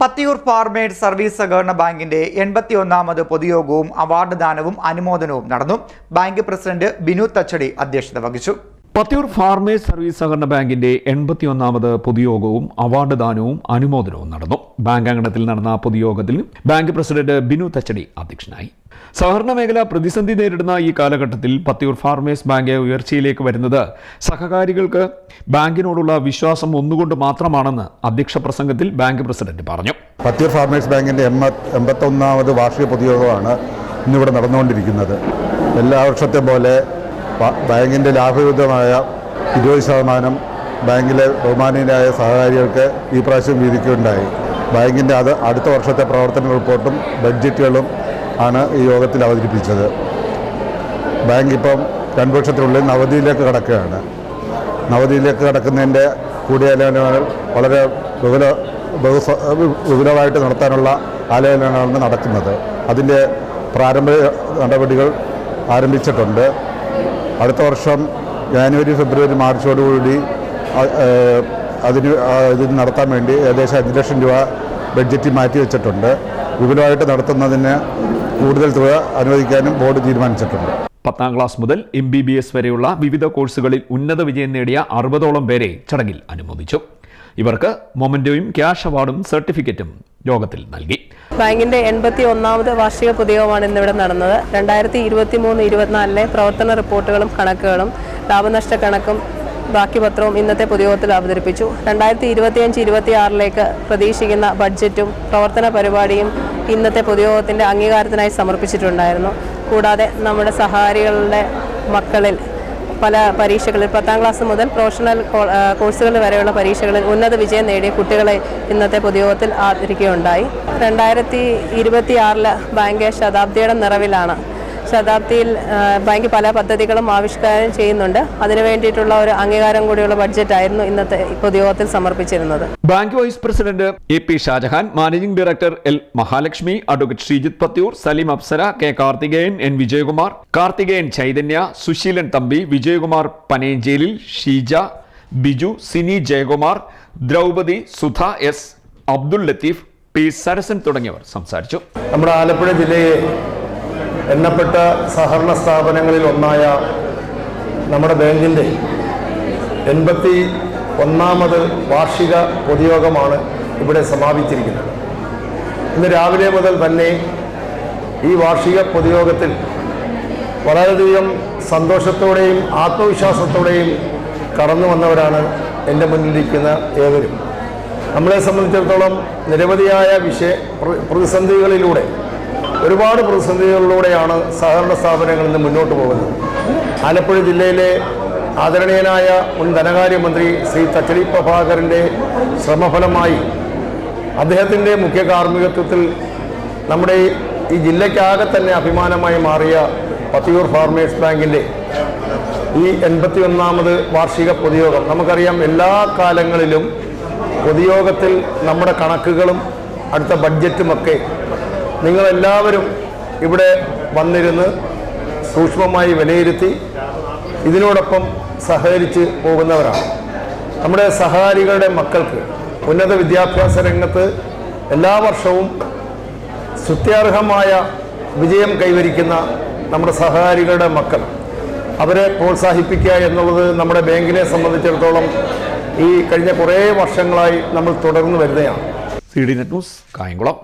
Pathiyoor farmers service സഹകരണ ബാങ്കിന്റെ 81ാമത് പൊതുയോഗവും award ദാനവും അനുമോദനവും നടന്നു. ബാങ്ക് പ്രസിഡന്റ് ബിനു തച്ചടി അധ്യക്ഷത വഹിച്ചു. പത്തിയൂർ ഫാർമേഴ്സ് സർവീസ് സഹകരണ ബാങ്കിന്റെ 81ാമത് പൊതുയോഗവും അവാർഡ് ദാനവും അനുമോദനവും നടന്നു. ബാങ്ക് അങ്കണത്തിൽ നടന്ന പൊതുയോഗത്തിൽ ബാങ്ക് പ്രസിഡന്റ് ബിനു തച്ചടി അധ്യക്ഷനായി. സഹകരണ മേഖല പ്രതിസന്ധി നേരിടുന്ന ഈ കാലഘട്ടത്തിൽ പത്തിയൂർ ഫാർമേഴ്സ് ബാങ്ക് ഉയർച്ചയിലേക്ക് വരുന്നത് സഹകാരികൾക്ക് ബാങ്കിനോടുള്ള വിശ്വാസം ഒന്നുകൊണ്ട് മാത്രമാണെന്ന് അധ്യക്ഷ പ്രസംഗത്തിൽ ബാങ്ക് പ്രസിഡന്റ് പറഞ്ഞു. പത്തിയൂർ ഫാർമേഴ്സ് ബാങ്കിന്റെ 81ാമത് വാർഷിക പൊതുയോഗമാണ് ഇന്നിവിടെ നടന്നുകൊണ്ടിരിക്കുന്നത്. എല്ലാ വർഷത്തെ പോലെ ബാങ്കിന്റെ ലാഭവിഹിതമായ 20% ബാങ്കിലെ ബഹുമാനീയരായ സഹകാരികൾക്ക് ഈ പ്രാവശ്യം വീതിക്കുകയുണ്ടായി. ബാങ്കിന്റെ അടുത്ത വർഷത്തെ പ്രവർത്തന റിപ്പോർട്ടും ബഡ്ജറ്റുകളും ആണ് ഈ യോഗത്തിൽ അവതരിപ്പിച്ചത്. ബാങ്ക് ഇപ്പം 2 വർഷത്തിനുള്ളിൽ നവതിയിലേക്ക് കടക്കുകയാണ്. നവതിയിലേക്ക് കടക്കുന്നതിൻ്റെ കൂടിയാലോചനകൾ വളരെ വിപുലമായിട്ട് നടത്താനുള്ള ആലോചനകളാണ് നടക്കുന്നത്. അതിൻ്റെ പ്രാരംഭ നടപടികൾ ആരംഭിച്ചിട്ടുണ്ട്. അടുത്ത വർഷം ജാനുവരി, ഫെബ്രുവരി, മാർച്ചോടുകൂടി ഇതിന് നടത്താൻ വേണ്ടി ഏകദേശം 5 ലക്ഷം രൂപ ബഡ്ജറ്റിൽ മാറ്റിവെച്ചിട്ടുണ്ട്. വിപുലമായിട്ട് നടത്തുന്നതിന് കൂടുതൽ തുക അനുവദിക്കാനും ബോർഡ് തീരുമാനിച്ചിട്ടുണ്ട്. 10ാം ക്ലാസ് മുതൽ MBBS വരെയുള്ള വിവിധ കോഴ്സുകളിൽ ഉന്നത വിജയം നേടിയ 60ഓളം പേരെ ചടങ്ങിൽ അനുമോദിച്ചു. ഇവർക്ക് മൊമെന്റോയും ക്യാഷ് അവാർഡും സർട്ടിഫിക്കറ്റും യോഗത്തിൽ നൽകി. ബാങ്കിന്റെ 81ാമത് വാർഷിക പൊതുയോഗമാണ് ഇന്നിവിടെ നടന്നത്. 2023-24 പ്രവർത്തന റിപ്പോർട്ടുകളും കണക്കുകളും ലാഭനഷ്ട കണക്കും ബാക്കി പത്രവും ഇന്നത്തെ പൊതുയോഗത്തിൽ അവതരിപ്പിച്ചു. 2025-26 പ്രതീക്ഷിക്കുന്ന ബഡ്ജറ്റും പ്രവർത്തന പരിപാടിയും ഇന്നത്തെ പൊതുയോഗത്തിന്റെ അംഗീകാരത്തിനായി സമർപ്പിച്ചിട്ടുണ്ടായിരുന്നു. കൂടാതെ നമ്മുടെ സഹകാരികളുടെ മക്കളിൽ പല പരീക്ഷകളിൽ 10ാം ക്ലാസ് മുതൽ പ്രൊഫഷണൽ കോഴ്സുകൾ വരെയുള്ള പരീക്ഷകളിൽ ഉന്നത വിജയം നേടിയ കുട്ടികളെ ഇന്നത്തെ പൊതുയോഗത്തിൽ ആദരിക്കുകയുണ്ടായി. 2026 ബാങ്ക് ശതാബ്ദിയുടെ നിറവിലാണ്. ശതാബ്ദിയിൽ ബാങ്ക് പല പദ്ധതികളും ആവിഷ്കാരം ചെയ്യുന്നുണ്ട്. അതിനു വേണ്ടിയിട്ടുള്ള ഒരു അംഗീകാരം കൂടിയുള്ള ബഡ്ജറ്റായിരുന്നു ഇന്നത്തെ പൊതുയോഗത്തിൽ സമർപ്പിച്ചിരുന്നത്. Bank vice president AP Shajahan, managing director L Mahalakshmi, advocate Sreejith Pathiyoor, Saleem Apsara, K Karthikeyan, N Vijayakumar, Karthikeyan Chaithanya, Susheelan Thampi, Vijayakumar Panenchelil, Sheeja, Biju, Sini Jayakumar, Draupadi, Sudha S, Abdul Latheef, P Sarasan തുടങ്ങിയവർ സംസാരിച്ചു. നമ്മുടെ ആലപ്പുഴ ജില്ലയെ എണ്ണപ്പെട്ട സഹകരണ സ്ഥാപനങ്ങളിൽ ഒന്നായ നമ്മുടെ ബാങ്കിൻ്റെ 81ാമത് വാർഷിക പൊതുയോഗമാണ് ഇവിടെ സമാപിച്ചിരിക്കുന്നത്. ഇന്ന് രാവിലെ മുതൽ തന്നെ ഈ വാർഷിക പൊതുയോഗത്തിൽ വളരെയധികം സന്തോഷത്തോടെയും ആത്മവിശ്വാസത്തോടെയും കടന്നു വന്നവരാണ് എൻ്റെ മുന്നിലിരിക്കുന്ന ഏവരും. നമ്മളെ സംബന്ധിച്ചിടത്തോളം നിരവധിയായ ഒരുപാട് പ്രതിസന്ധികളിലൂടെയാണ് സഹകരണ സ്ഥാപനങ്ങളിൽ നിന്ന് മുന്നോട്ട് പോകുന്നത്. ആലപ്പുഴ ജില്ലയിലെ ആദരണീയനായ മുൻ ധനകാര്യമന്ത്രി ശ്രീ തച്ചടി പ്രഭാകരൻ്റെ ശ്രമഫലമായി അദ്ദേഹത്തിൻ്റെ മുഖ്യ കാർമ്മികത്വത്തിൽ നമ്മുടെ ഈ ജില്ലയ്ക്കാകെ തന്നെ അഭിമാനമായി മാറിയ പത്തിയൂർ ഫാർമേഴ്സ് ബാങ്കിൻ്റെ ഈ 81ാമത് വാർഷിക പൊതുയോഗം, നമുക്കറിയാം എല്ലാ കാലങ്ങളിലും പൊതുയോഗത്തിൽ നമ്മുടെ കണക്കുകളും അടുത്ത ബഡ്ജറ്റുമൊക്കെ നിങ്ങളെല്ലാവരും ഇവിടെ വന്നിരുന്ന് സൂക്ഷ്മമായി വിലയിരുത്തി ഇതിനോടൊപ്പം സഹകരിച്ച് പോകുന്നവരാണ്. നമ്മുടെ സഹകാരികളുടെ മക്കൾക്ക് ഉന്നത വിദ്യാഭ്യാസ രംഗത്ത് എല്ലാ വർഷവും സ്തുത്യർഹമായ വിജയം കൈവരിക്കുന്ന നമ്മുടെ സഹകാരികളുടെ മക്കൾ, അവരെ പ്രോത്സാഹിപ്പിക്കുക എന്നുള്ളത് നമ്മുടെ ബാങ്കിനെ സംബന്ധിച്ചിടത്തോളം ഈ കഴിഞ്ഞ കുറേ വർഷങ്ങളായി നമ്മൾ തുടർന്ന് വരുന്നതാണ്. CD net news, Kayamkulam.